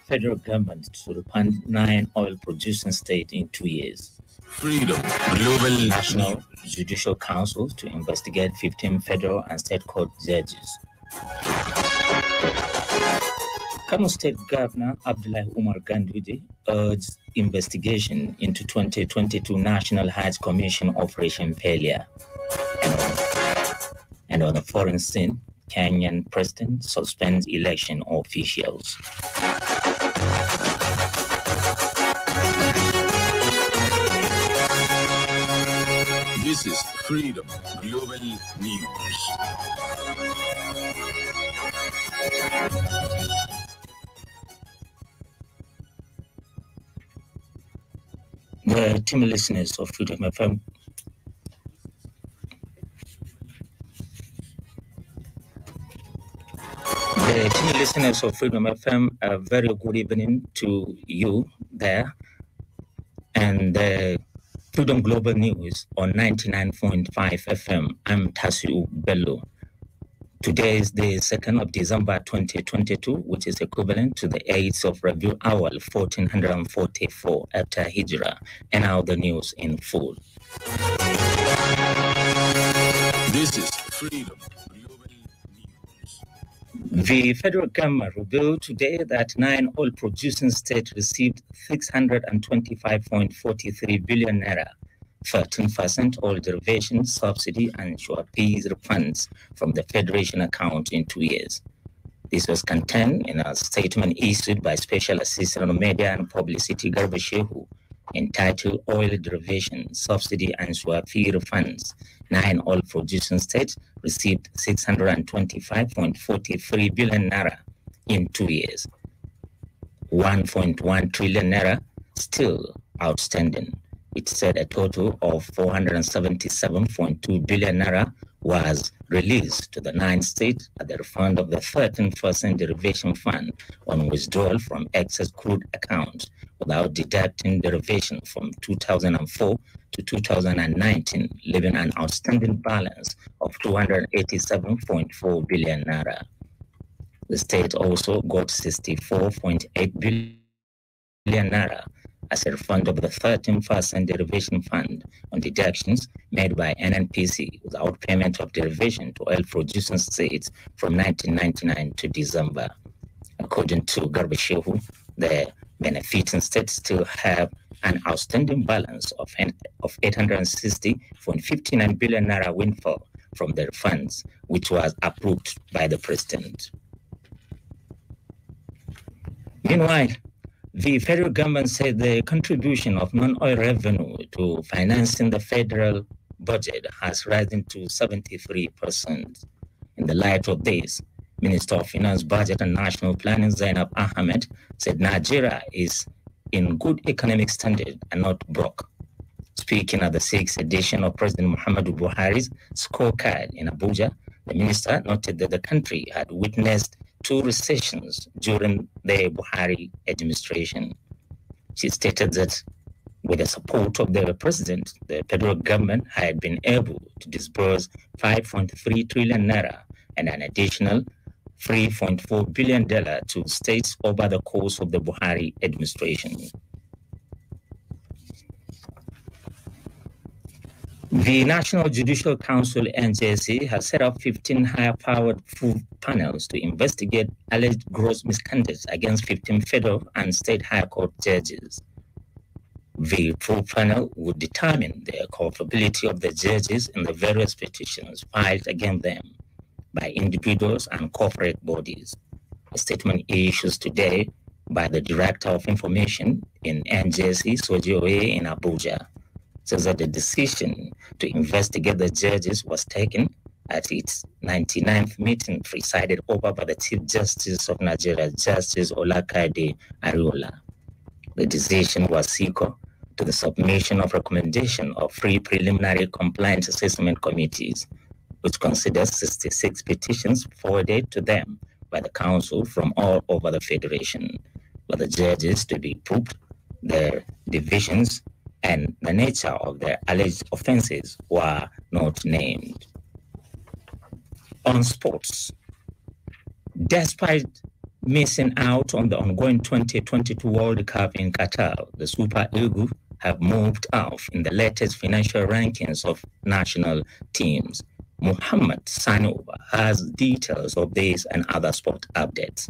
federal government to refund 9 oil-producing states in 2 years. Freedom Global National Judicial Council to investigate 15 federal and state court judges. Kano State Governor Abdullahi Umar Ganduje urged investigation into 2022 National Hajj Commission operation failure. And on the foreign scene, Kenyan president suspends election officials. This is Freedom Global News. The team listeners of Freedom FM. The team listeners of Freedom FM, a very good evening to you there. And Freedom Global News on 99.5 FM. I'm Tasiu Bello. Today is the 2nd of December 2022, which is equivalent to the 8th of Rabiul Awal 1444 after Hijrah, and now the news in full. This is Freedom Global News. The federal government revealed today that 9 oil-producing states received 625.43 billion naira, 13% oil derivation subsidy and short fees refunds from the Federation account in 2 years. This was contained in a statement issued by Special Assistant on Media and Publicity Garba Shehu entitled Oil Derivation Subsidy and Short Fee Refunds. 9 oil-producing states received 625.43 billion naira in 2 years. 1.1 trillion naira still outstanding. It said a total of 477.2 billion naira was released to the 9 states at the refund of the 13% derivation fund on withdrawal from excess crude accounts without deducting derivation from 2004 to 2019, leaving an outstanding balance of 287.4 billion naira. The state also got 64.8 billion naira as a refund of the 13% derivation fund on deductions made by NNPC without payment of derivation to oil-producing states from 1999 to December. According to Garba Shehu, the benefiting states still have an outstanding balance of 860.59 billion naira windfall from their funds, which was approved by the president. Meanwhile, the federal government said the contribution of non-oil revenue to financing the federal budget has risen to 73%. In the light of this, Minister of Finance, Budget and National Planning Zainab Ahmed said Nigeria is in good economic standard and not broke. Speaking at the 6th edition of President Muhammadu Buhari's scorecard in Abuja, the minister noted that the country had witnessed 2 recessions during the Buhari administration. She stated that with the support of the president, the federal government had been able to disburse 5.3 trillion naira and an additional $3.4 billion to states over the course of the Buhari administration. The National Judicial Council, NJC, has set up 15 higher-powered full panels to investigate alleged gross misconduct against 15 federal and state high court judges. The full panel would determine the culpability of the judges in the various petitions filed against them by individuals and corporate bodies. A statement issued today by the Director of Information in NJC, Soji in Abuja, says that the decision to investigate the judges was taken at its 99th meeting presided over by the Chief Justice of Nigeria, Justice Olakade Ariola. The decision was equal to the submission of recommendation of 3 preliminary compliance assessment committees, which considers 66 petitions forwarded to them by the council from all over the federation, for the judges to be proved their divisions and the nature of their alleged offenses were not named. On sports, despite Missing out on the ongoing 2022 World Cup in Qatar, the Super Eagles have moved off in the latest financial rankings of national teams. Muhammad Sanuba has details of this and other sport updates.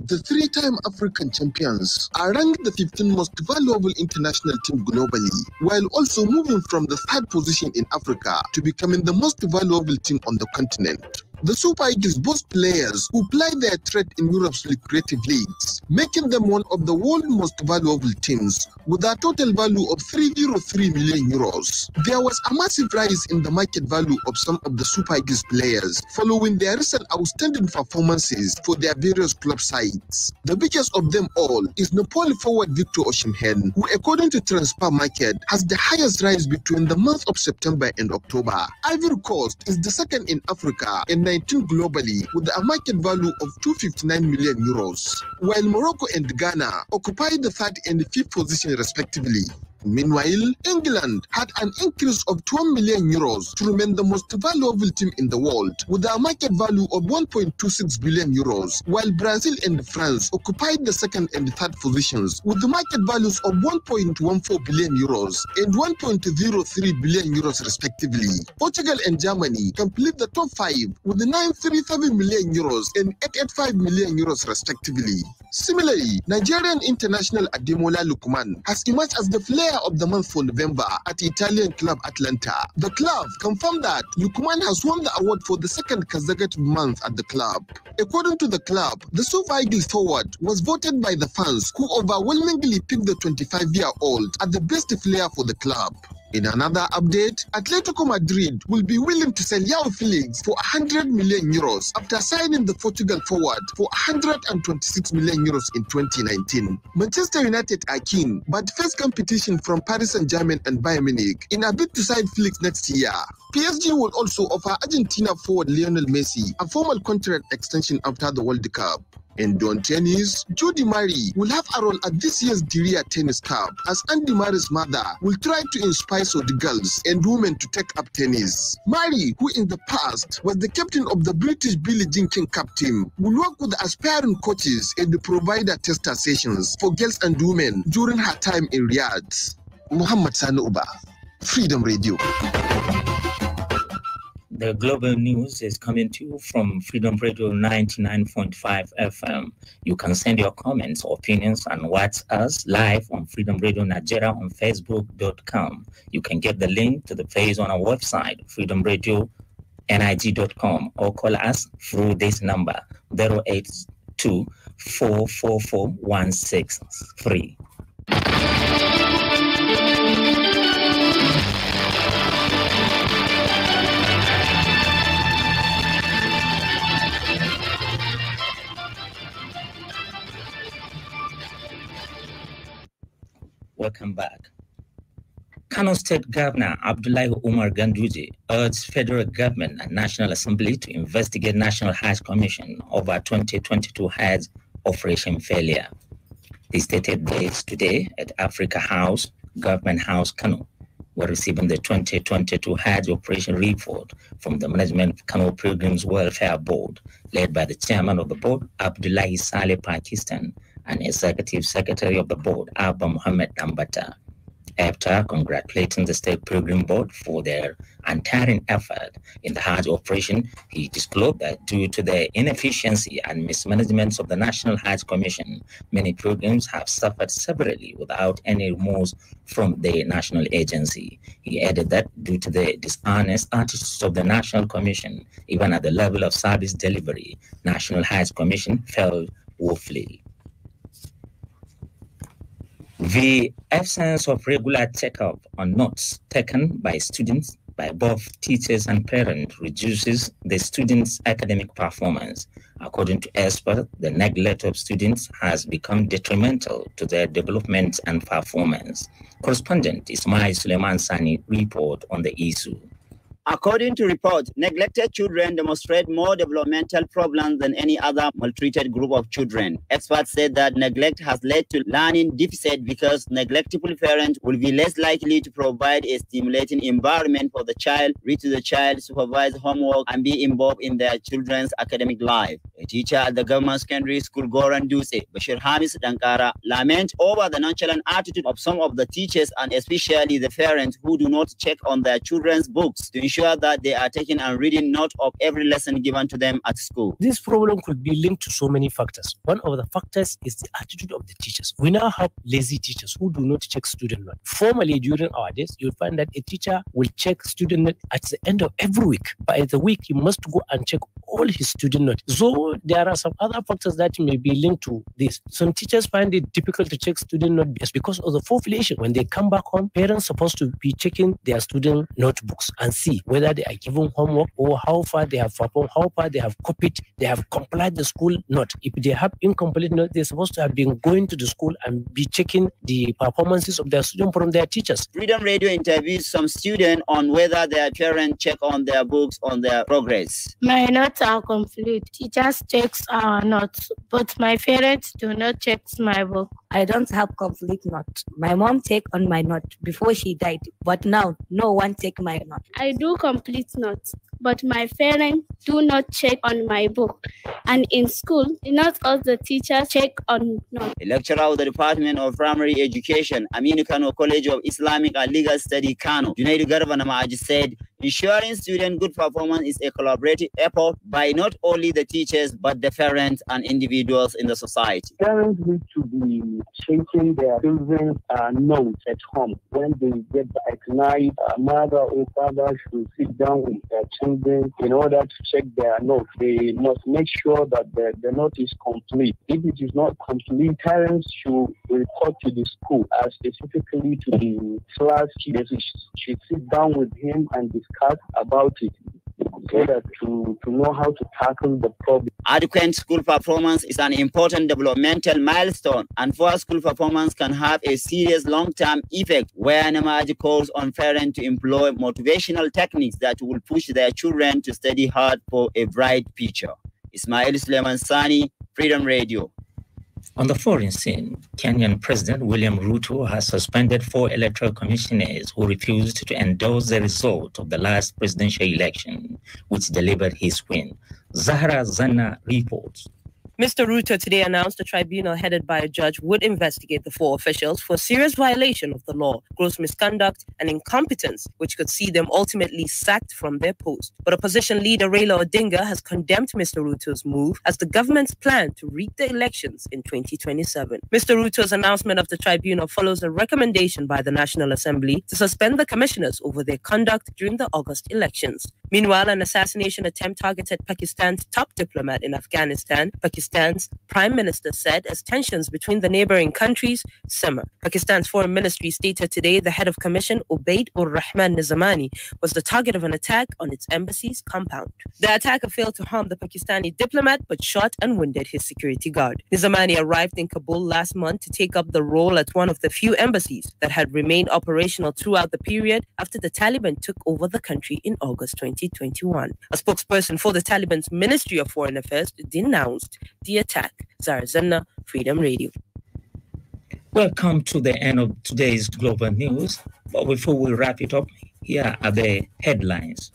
The three-time African champions are ranked the 15th most valuable international team globally, while also moving from the third position in Africa to becoming the most valuable team on the continent. The Super Eagles boast players who ply their trade in Europe's lucrative leagues, making them one of the world's most valuable teams, with a total value of 303 million euros. There was a massive rise in the market value of some of the Super Eagles players following their recent outstanding performances for their various club sides. The biggest of them all is Napoli forward Victor Osimhen, who according to Transfer Market has the highest rise between the month of September and October. Ivory Coast is the second in Africa and 19 globally with a market value of 259 million euros, while Morocco and Ghana occupy the third and fifth position respectively. Meanwhile, England had an increase of 12 million euros to remain the most valuable team in the world, with a market value of 1.26 billion euros, while Brazil and France occupied the second and third positions, with the market values of 1.14 billion euros and 1.03 billion euros respectively. Portugal and Germany complete the top five with 937 million euros and 885 million euros respectively. Similarly, Nigerian international Ademola Lookman has emerged as the player of the month for November at Italian club Atlanta. The club confirmed that Lookman has won the award for the second consecutive month at the club. According to the club, the Super Eagles forward was voted by the fans, who overwhelmingly picked the 25-year-old as the best player for the club. In another update, Atletico Madrid will be willing to sell João Felix for 100 million euros after signing the Portugal forward for 126 million euros in 2019. Manchester United are keen, but face competition from Paris Saint-Germain and Bayern Munich in a bid to sign Felix next year. PSG will also offer Argentina forward Lionel Messi a formal contract extension after the World Cup. In Dawn tennis, Jody Murray will have a role at this year's Diria Tennis Cup, as Andy Murray's mother will try to inspire the girls and women to take up tennis. Murray, who in the past was the captain of the British Billie Jean King Cup team, will work with aspiring coaches and provide tester sessions for girls and women during her time in Riyadh. Muhammad Sanuba, Freedom Radio. The global news is coming to you from Freedom Radio 99.5 FM. You can send your comments or opinions and watch us live on Freedom Radio Nigeria on Facebook.com. You can get the link to the page on our website, freedomradio.nig.com, or call us through this number, 082 444 163. Welcome back. Kano State Governor Abdullahi Umar Ganduje urged federal government and National Assembly to investigate National Hajj Commission over 2022 Hajj operation failure. He stated this today at Africa House, Government House, Kano, were receiving the 2022 Hajj operation report from the management of Kano Pilgrims Welfare Board, led by the chairman of the board, Abdullahi Saleh Pakistan, and Executive Secretary of the board, Abba Muhammad Ambata. After congratulating the State Pilgrim Board for their untiring effort in the Hajj operation, he disclosed that due to the inefficiency and mismanagement of the National Hajj Commission, many pilgrims have suffered severely without any remorse from the national agency. He added that due to the dishonest attitudes of the National Commission, even at the level of service delivery, National Hajj Commission failed woefully. The absence of regular checkup on notes taken by students, by both teachers and parents, reduces the students' academic performance. According to experts, the neglect of students has become detrimental to their development and performance. Correspondent Ismail Suleiman Sani report on the issue. According to reports, neglected children demonstrate more developmental problems than any other maltreated group of children. Experts said that neglect has led to learning deficit because neglectful parents will be less likely to provide a stimulating environment for the child, read to the child, supervise homework, and be involved in their children's academic life. A teacher at the government secondary school Goran Duse, Bashir Hamis Dankara, lament over the nonchalant attitude of some of the teachers and especially the parents who do not check on their children's books to ensure that they are taking and reading note of every lesson given to them at school. This problem could be linked to so many factors. One of the factors is the attitude of the teachers. We now have lazy teachers who do not check student note. Formerly, during our days, you'll find that a teacher will check student note at the end of every week. By the week, he must go and check all his student note. So there are some other factors that may be linked to this. Some teachers find it difficult to check student note just because of the population. When they come back home, parents are supposed to be checking their student notebooks and see whether they are given homework or how far they have performed, how far they have copied, they have complied the school note. If they have incomplete note, they're supposed to have been going to the school and be checking the performances of their students from their teachers. Freedom Radio interviews some students on whether their parents check on their books on their progress. My notes are complete. Teachers check our notes, but my parents do not check my book. I don't have complete notes. My mom checked on my note before she died, but now no one check my note. I do complete notes, but my parents do not check on my book. And in school, not all the teachers check on notes. A lecturer of the Department of Primary Education, Aminu Kano College of Islamic and Legal Study, Kano, Junaidu Garba Namaji said, ensuring student good performance is a collaborative effort by not only the teachers, but the parents and individuals in the society. Parents need to be checking their children's notes at home. When they get back at night, mother or father should sit down with their children in order to check their notes. They must make sure that the note is complete. If it is not complete, parents should report to the school, specifically to the class chief. They should sit down with him and discuss about it so that to know how to tackle the problem. Adequate school performance is an important developmental milestone, and poor school performance can have a serious long-term effect, where Namaji calls on parents to employ motivational techniques that will push their children to study hard for a bright future. Ismail Suleiman Sani, Freedom Radio. On the foreign scene, Kenyan President William Ruto has suspended 4 electoral commissioners who refused to endorse the result of the last presidential election, which delivered his win. Zahra Zanna reports. Mr. Ruto today announced a tribunal headed by a judge would investigate the 4 officials for serious violation of the law, gross misconduct, and incompetence, which could see them ultimately sacked from their post. But opposition leader Raila Odinga has condemned Mr. Ruto's move as the government's plan to rig the elections in 2027. Mr. Ruto's announcement of the tribunal follows a recommendation by the National Assembly to suspend the commissioners over their conduct during the August elections. Meanwhile, an assassination attempt targeted Pakistan's top diplomat in Afghanistan. Pakistan's Prime Minister said as tensions between the neighboring countries simmer. Pakistan's Foreign Ministry stated today the head of commission, Ubaid ur-Rahman Nizamani, was the target of an attack on its embassy's compound. The attacker failed to harm the Pakistani diplomat but shot and wounded his security guard. Nizamani arrived in Kabul last month to take up the role at one of the few embassies that had remained operational throughout the period after the Taliban took over the country in August 2021. A spokesperson for the Taliban's Ministry of Foreign Affairs denounced the attack. Zahra Zanna, Freedom Radio. Welcome to the end of today's global news. But before we wrap it up, here are the headlines.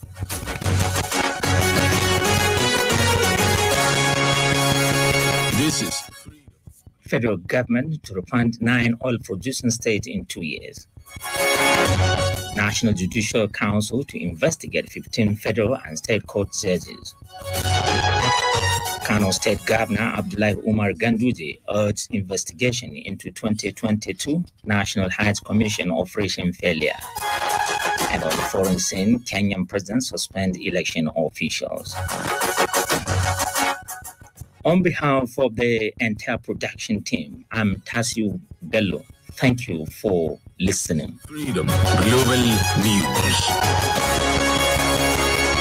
This is Federal government to refund 9 oil-producing states in 2 years. National Judicial Council to investigate 15 federal and state court judges. Kano State Governor Abdullahi Umar Ganduje urged investigation into 2022 National Heights Commission operation failure. And on the foreign scene, Kenyan president suspend election officials. On behalf of the entire production team, I'm Tasiu Bello. Thank you for listening. Freedom Global News.